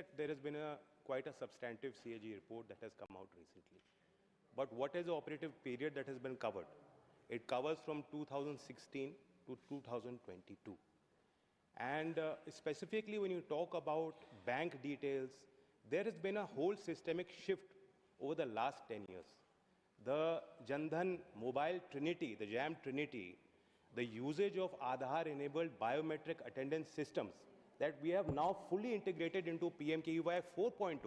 that there has been quite a substantive CAG report that has come out recently. But what is the operative period that has been covered? It covers from 2016 to 2022. And specifically when you talk about bank details, there has been a whole systemic shift over the last 10 years. The Jandhan Mobile Trinity, the JAM Trinity, the usage of Aadhaar-enabled biometric attendance systems that we have now fully integrated into PMKUY 4.0,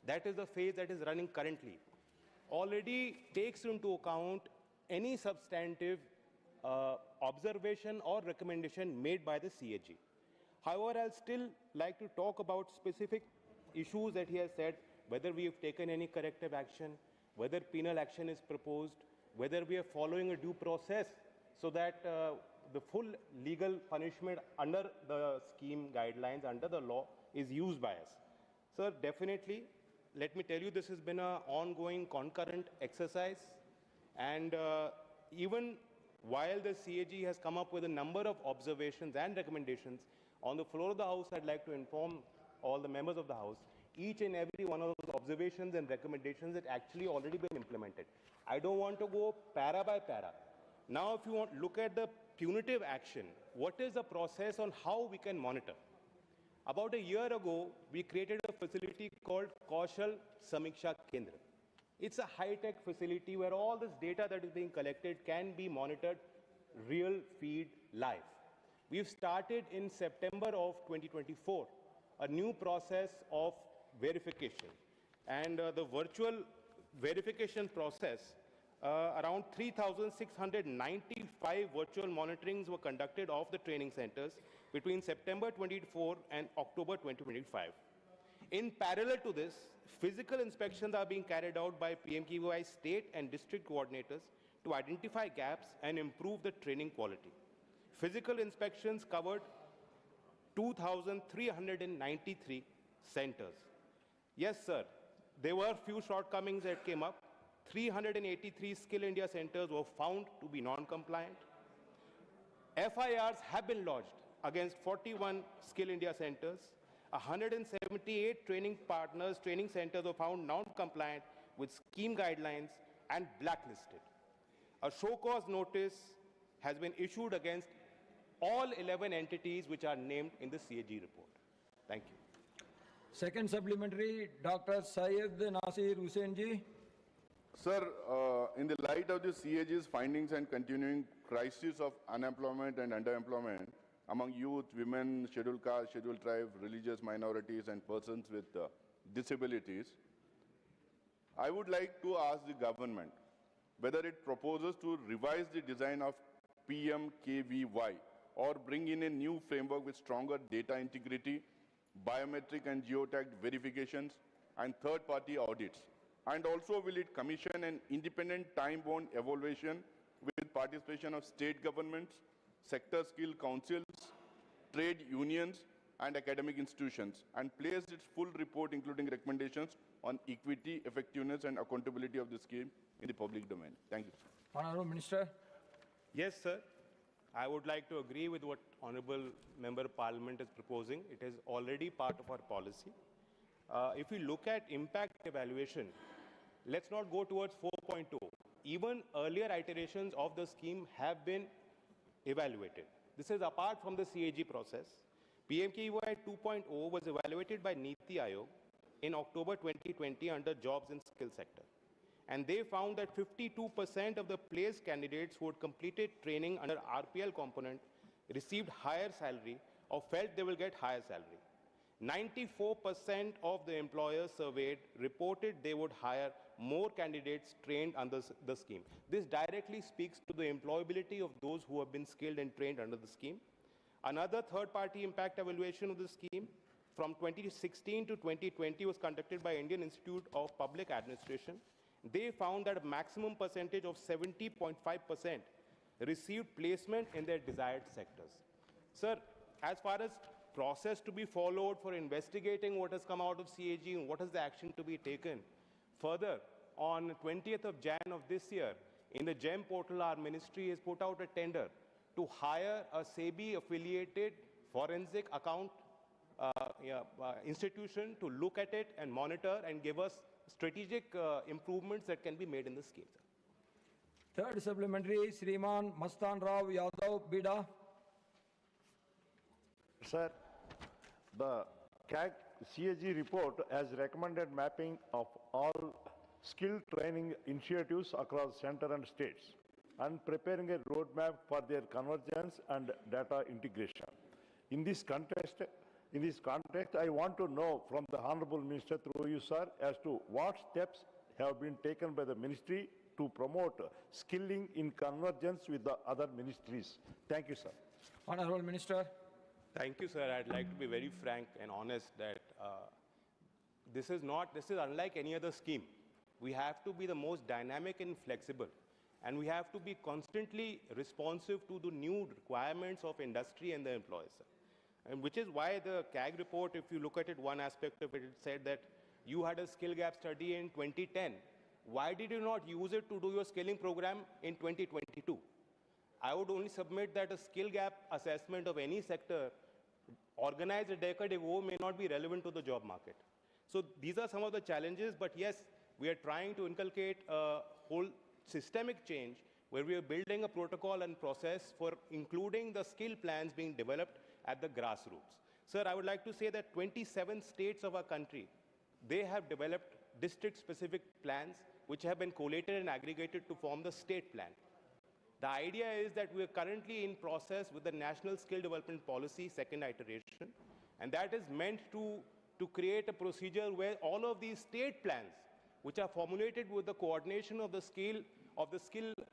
that is the phase that is running currently, already takes into account any substantive observation or recommendation made by the CAG. However, I'll still like to talk about specific issues that he has said, whether we have taken any corrective action, whether penal action is proposed, whether we are following a due process so that the full legal punishment under the scheme guidelines, under the law, is used by us. Sir, definitely, let me tell you, this has been an ongoing concurrent exercise. And even while the CAG has come up with a number of observations and recommendations, on the floor of the House, I'd like to inform all the members of the House, each and every one of those observations and recommendations that actually already been implemented. I don't want to go para by para. Now, if you want to look at the punitive action, what is the process on how we can monitor? About a year ago, we created a facility called Kaushal Samiksha Kendra. It's a high-tech facility where all this data that is being collected can be monitored real feed live. We've started in September of 2024 a new process of verification. And the virtual verification process, around 3,695 virtual monitorings were conducted of the training centers between September 24 and October 2025. In parallel to this, physical inspections are being carried out by PMKUY state and district coordinators to identify gaps and improve the training quality. Physical inspections covered 2,393 centers. Yes, sir, there were few shortcomings that came up. 383 Skill India centers were found to be non-compliant. FIRs have been lodged against 41 Skill India centers. 178 training centers were found non-compliant with scheme guidelines and blacklisted. A show-cause notice has been issued against all 11 entities which are named in the CAG report. Thank you. Second supplementary, Dr. Syed Nasir Hussain ji. Sir, in the light of the CAG's findings and continuing crisis of unemployment and underemployment among youth, women, scheduled caste, scheduled tribe, religious minorities, and persons with disabilities, I would like to ask the government whether it proposes to revise the design of PMKVY or bring in a new framework with stronger data integrity, biometric and geotagged verifications, and third-party audits. And also, will it commission an independent time-bound evaluation with participation of state governments, sector skill councils, trade unions, and academic institutions, and place its full report, including recommendations on equity, effectiveness, and accountability of the scheme in the public domain? Thank you. Honourable Minister. Yes, sir. I would like to agree with what Honourable Member of Parliament is proposing. It is already part of our policy. If we look at impact evaluation, let's not go towards 4.0. Even earlier iterations of the scheme have been evaluated. This is apart from the CAG process. PMKUY 2.0 was evaluated by Niti Aayog in October 2020 under Jobs and Skill sector. And they found that 52% of the placed candidates who had completed training under RPL component received higher salary or felt they will get higher salary. 94% of the employers surveyed reported they would hire more candidates trained under the scheme. This directly speaks to the employability of those who have been skilled and trained under the scheme. Another third-party impact evaluation of the scheme from 2016 to 2020 was conducted by Indian Institute of Public Administration. They found that a maximum percentage of 70.5% received placement in their desired sectors. Sir, as far as process to be followed for investigating what has come out of CAG and what is the action to be taken, further, on 20th of Jan of this year, in the GEM portal, our ministry has put out a tender to hire a SEBI-affiliated forensic account institution to look at it and monitor and give us strategic improvements that can be made in the scheme, sir. Third supplementary, Shriman Mastan Rao Yadav, Bida. Sir, the CAG report has recommended mapping of all skill training initiatives across center and states and preparing a roadmap for their convergence and data integration. In this context, I want to know from the Honorable Minister through you, sir, as to what steps have been taken by the Ministry to promote skilling in convergence with the other ministries. Thank you, sir. Honorable Minister. Thank you, sir. I'd like to be very frank and honest that this is unlike any other scheme. We have to be the most dynamic and flexible, and we have to be constantly responsive to the new requirements of industry and the employers, sir. And which is why the CAG report, if you look at it, one aspect of it, it said that you had a skill gap study in 2010. Why did you not use it to do your skilling program in 2022? I would only submit that a skill gap assessment of any sector organized a decade ago may not be relevant to the job market. So these are some of the challenges, but yes, we are trying to inculcate a whole systemic change where we are building a protocol and process for including the skill plans being developed at the grassroots. Sir, I would like to say that 27 states of our country, they have developed district-specific plans which have been collated and aggregated to form the state plan. The idea is that we are currently in process with the National Skill Development Policy, second iteration, and that is meant to create a procedure where all of these state plans, which are formulated with the coordination of the skill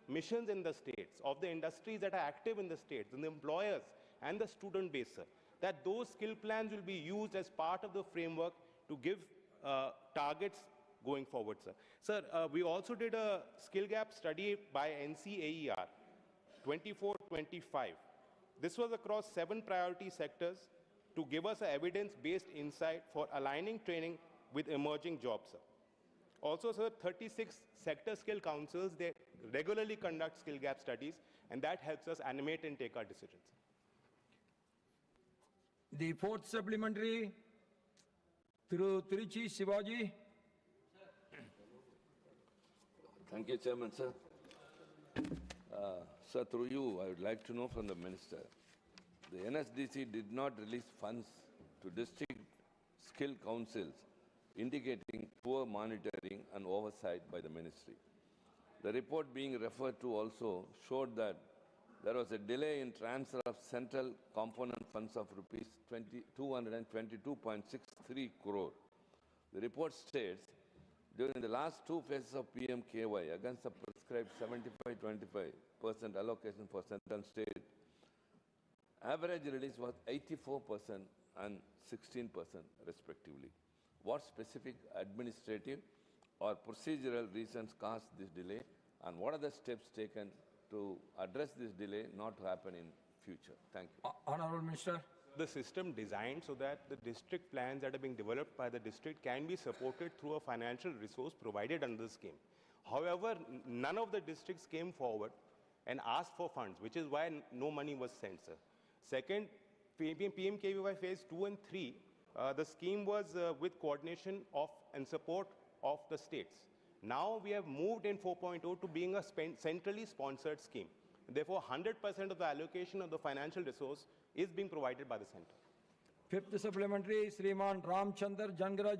missions in the states, of the industries that are active in the states, and the employers and the student base, sir, that those skill plans will be used as part of the framework to give targets going forward, sir. Sir, we also did a skill gap study by NCAER, 24-25. This was across 7 priority sectors to give us an evidence-based insight for aligning training with emerging jobs, sir. Also, sir, 36 sector skill councils, they regularly conduct skill gap studies, and that helps us animate and take our decisions. The fourth supplementary, through Trichy Shivaji. Thank you, Chairman, sir. Sir, through you, I would like to know from the Minister, the NSDC did not release funds to district skill councils, indicating poor monitoring and oversight by the Ministry. The report being referred to also showed that there was a delay in transfer of central component funds of rupees 222.63 crore. The report states, during the last 2 phases of PMKY, against the prescribed 75-25% allocation for central and state, average release was 84% and 16% respectively. What specific administrative or procedural reasons caused this delay, and what are the steps taken to address this delay not to happen in future? Thank you. Honorable Minister. The system designed so that the district plans that are being developed by the district can be supported through a financial resource provided under the scheme. However, none of the districts came forward and asked for funds, which is why no money was sent, sir. Second, PMKVY phase 2 and 3, the scheme was with coordination of and support of the states. Now we have moved in 4.0 to being a centrally sponsored scheme. Therefore, 100% of the allocation of the financial resource is being provided by the center. Fifth supplementary, Shriman Ramchandar Jangra